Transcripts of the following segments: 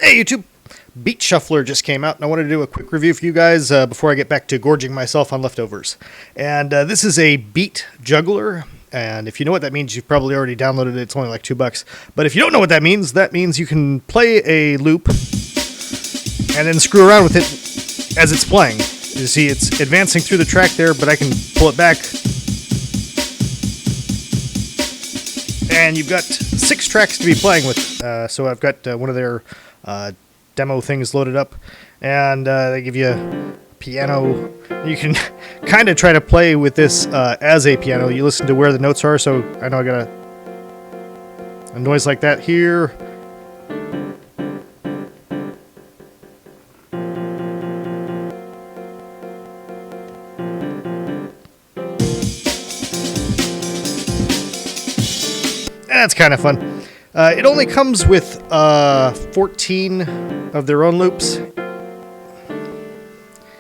Hey YouTube, Beat Shuffler just came out, and I wanted to do a quick review for you guys before I get back to gorging myself on leftovers. And this is a beat juggler, and if you know what that means, you've probably already downloaded it. It's only like $2. But if you don't know what that means you can play a loop and then screw around with it as it's playing. You see, it's advancing through the track there, but I can pull it back. And you've got 6 tracks to be playing with. So I've got one of their demo things loaded up, and they give you a piano. You can kind of try to play with this as a piano. You listen to where the notes are, so I know I got a noise like that here. That's kind of fun. It only comes with 14 of their own loops.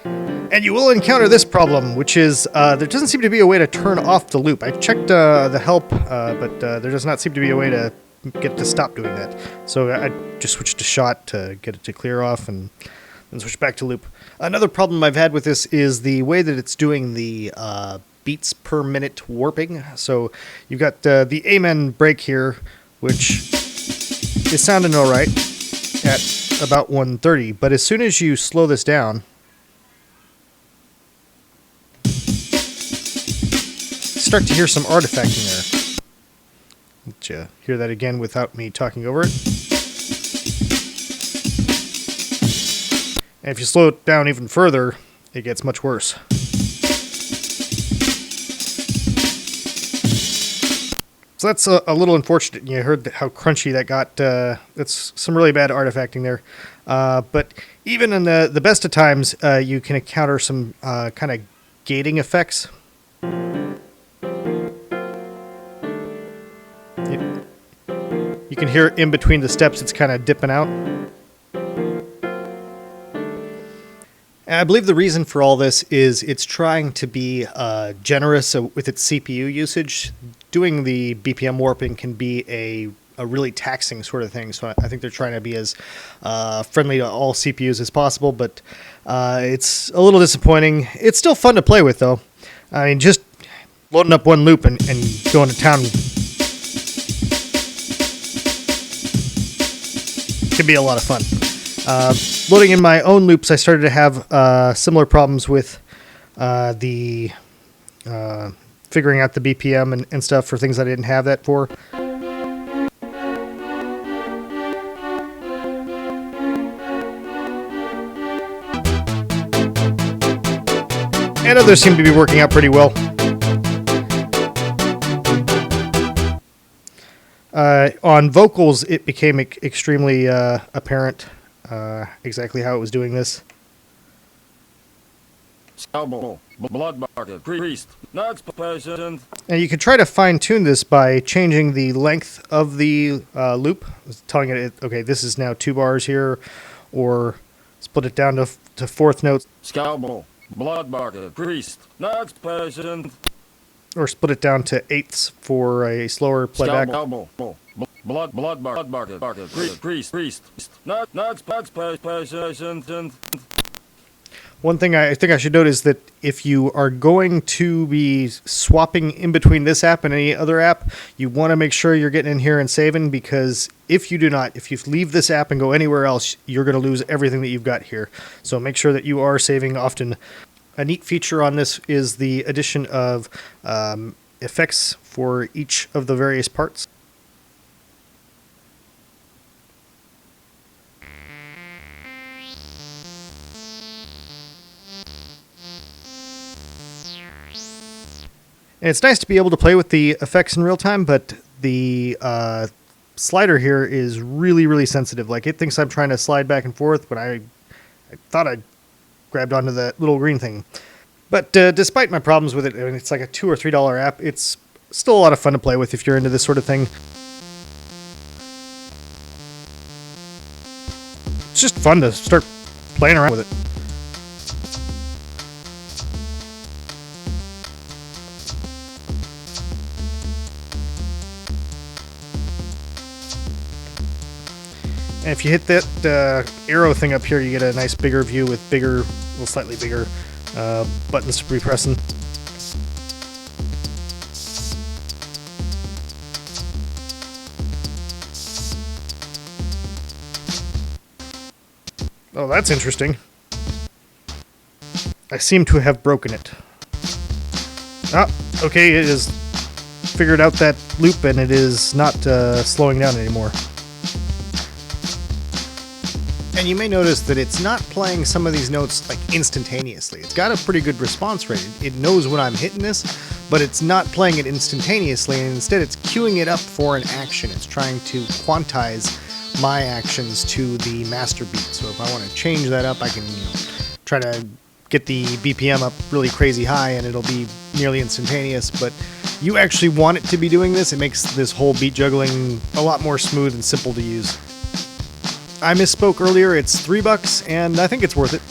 And you will encounter this problem, which is there doesn't seem to be a way to turn off the loop. I checked the help, but there does not seem to be a way to get it to stop doing that. So I just switched to shot to get it to clear off and then switch back to loop. Another problem I've had with this is the way that it's doing the beats per minute warping. So you've got the amen break here, which is sounding all right at about 130, but as soon as you slow this down, start to hear some artifacting there. Let you hear that again without me talking over it. And if you slow it down even further, it gets much worse. So that's a little unfortunate. You heard how crunchy that got. That's some really bad artifacting there. But even in the best of times, you can encounter some kind of gating effects. You can hear in between the steps it's kind of dipping out. And I believe the reason for all this is it's trying to be generous with its CPU usage. Doing the BPM warping can be a really taxing sort of thing, so I think they're trying to be as friendly to all CPUs as possible, but it's a little disappointing. It's still fun to play with, though. I mean, just loading up one loop and going to town can be a lot of fun. Loading in my own loops, I started to have similar problems with the figuring out the BPM and stuff for things I didn't have that for. And others seem to be working out pretty well. On vocals, it became extremely apparent exactly how it was doing this. Priest. And you can try to fine-tune this by changing the length of the loop, telling it, okay, this is now 2 bars here, or split it down to 4th notes. Priest. Or split it down to 8ths for a slower playback. One thing I think I should note is that if you are going to be swapping in between this app and any other app, you want to make sure you're getting in here and saving, because if you do not, if you leave this app and go anywhere else, you're going to lose everything that you've got here. So make sure that you are saving often. A neat feature on this is the addition of effects for each of the various parts. And it's nice to be able to play with the effects in real time, but the slider here is really, really sensitive. Like, it thinks I'm trying to slide back and forth, but I thought I grabbed onto that little green thing. But despite my problems with it, I mean, it's like a $2 or $3 app, it's still a lot of fun to play with if you're into this sort of thing. It's just fun to start playing around with it. And if you hit that arrow thing up here, you get a nice bigger view with bigger, well, slightly bigger buttons to be pressing. Oh, that's interesting. I seem to have broken it. Ah, okay, it has figured out that loop and it is not slowing down anymore. And you may notice that it's not playing some of these notes like instantaneously. It's got a pretty good response rate. It knows when I'm hitting this, but it's not playing it instantaneously, and instead it's queuing it up for an action. It's trying to quantize my actions to the master beat. So if I want to change that up, I can try to get the BPM up really crazy high and it'll be nearly instantaneous, but you actually want it to be doing this. It makes this whole beat juggling a lot more smooth and simple to use. I misspoke earlier, it's $3 and I think it's worth it.